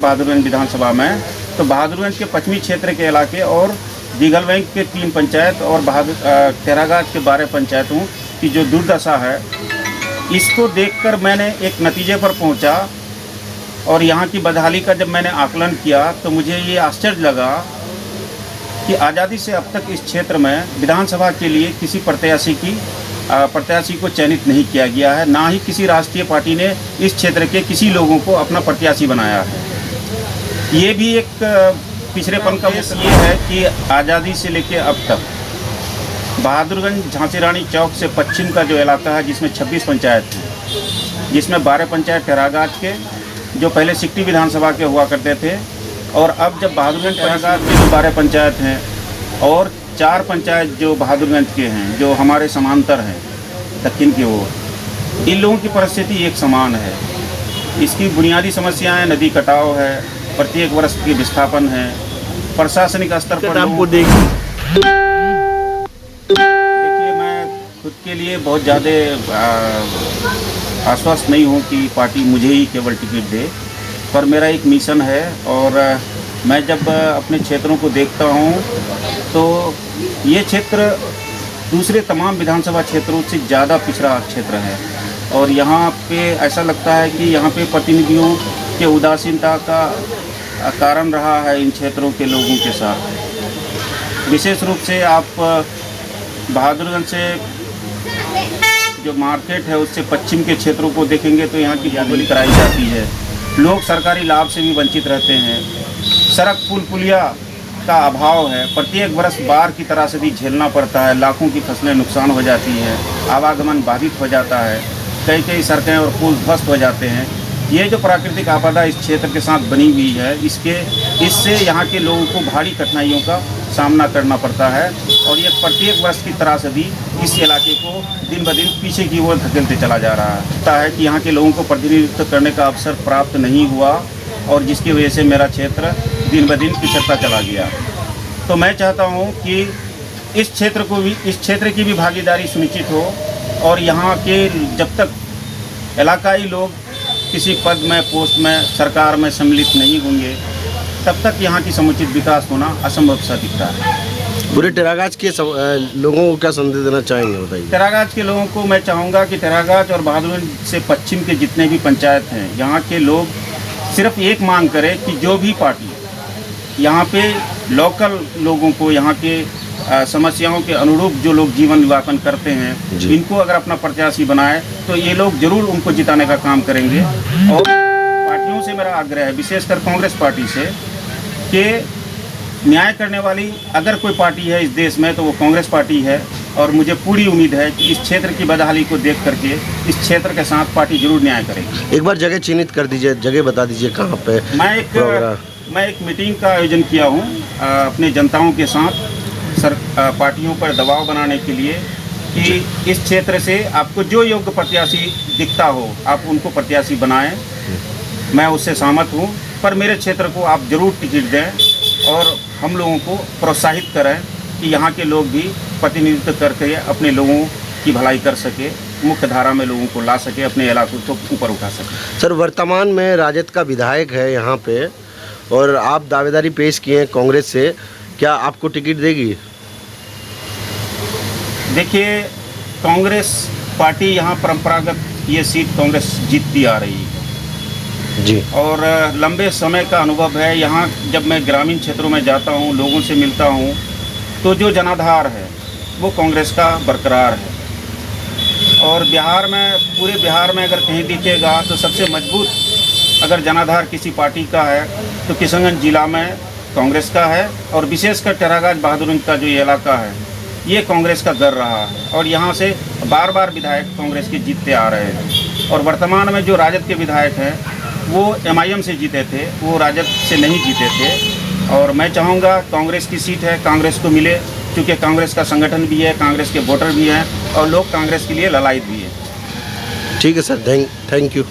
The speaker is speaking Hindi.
बहादुरगंज विधानसभा में, तो बहादुरगंज के पश्चिमी क्षेत्र के इलाके और दीघलबैंक के 3 पंचायत और तेरागाज के 12 पंचायतों की जो दुर्दशा है, इसको देखकर मैंने एक नतीजे पर पहुंचा। और यहाँ की बदहाली का जब मैंने आकलन किया तो मुझे ये आश्चर्य लगा कि आज़ादी से अब तक इस क्षेत्र में विधानसभा के लिए किसी प्रत्याशी को चयनित नहीं किया गया है, ना ही किसी राष्ट्रीय पार्टी ने इस क्षेत्र के किसी लोगों को अपना प्रत्याशी बनाया है। ये भी एक पिछड़ेपन का विषय ये है कि आज़ादी से लेकर अब तक बहादुरगंज झांसी रानी चौक से पश्चिम का जो इलाका है, जिसमें 26 पंचायत हैं, जिसमें 12 पंचायत तेरागाज के जो पहले सिकटी विधानसभा के हुआ करते थे, और अब जब बहादुरगंज तेरागाज के जो 12 पंचायत हैं और 4 पंचायत जो बहादुरगंज के हैं, जो हमारे समांतर हैं दक्षिण की ओर, इन लोगों की परिस्थिति एक समान है। इसकी बुनियादी समस्याएं नदी कटाव है, प्रत्येक वर्ष की विस्थापन है, प्रशासनिक स्तर पर आपको देखिए, मैं खुद के लिए बहुत ज़्यादा आश्वस्त नहीं हूँ कि पार्टी मुझे ही केवल टिकट दे, पर मेरा एक मिशन है। और मैं जब अपने क्षेत्रों को देखता हूँ तो ये क्षेत्र दूसरे तमाम विधानसभा क्षेत्रों से ज़्यादा पिछड़ा क्षेत्र है, और यहाँ पे ऐसा लगता है कि यहाँ पे प्रतिनिधियों के उदासीनता का कारण रहा है इन क्षेत्रों के लोगों के साथ। विशेष रूप से आप बहादुरगंज से जो मार्केट है उससे पश्चिम के क्षेत्रों को देखेंगे तो यहाँ की जागोली कराई जाती है, लोग सरकारी लाभ से भी वंचित रहते हैं, सड़क पुल पुलिया का अभाव है, प्रत्येक वर्ष बाढ़ की त्रासदी झेलना पड़ता है, लाखों की फसलें नुकसान हो जाती हैं, आवागमन बाधित हो जाता है, कई सड़कें और पुल ध्वस्त हो जाते हैं। ये जो प्राकृतिक आपदा इस क्षेत्र के साथ बनी हुई है, इससे यहाँ के लोगों को भारी कठिनाइयों का सामना करना पड़ता है, और ये प्रत्येक वर्ष की त्रासदी इस इलाके को दिन ब दिन पीछे की ओर धकेलते चला जा रहा है। लगता है कि यहाँ के लोगों को प्रतिनिधित्व करने का अवसर प्राप्त नहीं हुआ, और जिसकी वजह से मेरा क्षेत्र दिन ब दिन पिछड़ता चला गया। तो मैं चाहता हूँ कि इस क्षेत्र की भी भागीदारी सुनिश्चित हो, और यहाँ के जब तक इलाकाई लोग किसी पद में, पोस्ट में, सरकार में सम्मिलित नहीं होंगे, तब तक यहाँ की समुचित विकास होना असंभव सा दिखता है। पूरे तेरागाज के लोगों को क्या संदेश देना चाहेंगे, बताइए। तेरागाज के लोगों को मैं चाहूँगा कि तेरागाज और बहादुरगंज से पश्चिम के जितने भी पंचायत हैं, यहाँ के लोग सिर्फ एक मांग करें कि जो भी पार्टी यहाँ पे लोकल लोगों को, यहाँ के समस्याओं के अनुरूप जो लोग जीवन निर्वाह करते हैं, इनको अगर अपना प्रत्याशी बनाए तो ये लोग जरूर उनको जिताने का काम करेंगे। और पार्टियों से मेरा आग्रह है, विशेषकर कांग्रेस पार्टी से, कि न्याय करने वाली अगर कोई पार्टी है इस देश में तो वो कांग्रेस पार्टी है, और मुझे पूरी उम्मीद है कि इस क्षेत्र की बदहाली को देख करके इस क्षेत्र के साथ पार्टी जरूर न्याय करेगी। एक बार जगह चिन्हित कर दीजिए, जगह बता दीजिए कहाँ पे। मैं एक मीटिंग का आयोजन किया हूँ अपने जनताओं के साथ, पार्टियों पर दबाव बनाने के लिए कि इस क्षेत्र से आपको जो योग्य प्रत्याशी दिखता हो आप उनको प्रत्याशी बनाएं। मैं उससे सहमत हूँ, पर मेरे क्षेत्र को आप जरूर टिकट दें और हम लोगों को प्रोत्साहित करें कि यहाँ के लोग भी प्रतिनिधित्व करके अपने लोगों की भलाई कर सके, मुख्य धारा में लोगों को ला सके, अपने इलाकों को ऊपर उठा सके। सर, वर्तमान में राजद का विधायक है यहाँ पे, और आप दावेदारी पेश किए हैं कांग्रेस से, क्या आपको टिकट देगी? देखिए, कांग्रेस पार्टी यहाँ परंपरागत ये सीट कांग्रेस जीतती आ रही है जी, और लंबे समय का अनुभव है। यहाँ जब मैं ग्रामीण क्षेत्रों में जाता हूँ, लोगों से मिलता हूँ, तो जो जनाधार है वो कांग्रेस का बरकरार है। और बिहार में, पूरे बिहार में अगर कहीं दिखेगा तो सबसे मजबूत अगर जनाधार किसी पार्टी का है तो किशनगंज जिला में कांग्रेस का है, और विशेषकर तेरागाज बहादुरगंज का जो ये इलाका है ये कांग्रेस का घर रहा है, और यहाँ से बार बार विधायक कांग्रेस के जीतते आ रहे हैं। और वर्तमान में जो राजद के विधायक हैं वो MIM से जीते थे, वो राजद से नहीं जीते थे। और मैं चाहूँगा कांग्रेस की सीट है, कांग्रेस को मिले, क्योंकि कांग्रेस का संगठन भी है, कांग्रेस के वोटर भी हैं, और लोग कांग्रेस के लिए ललायत भी है। ठीक है सर, थैंक यू।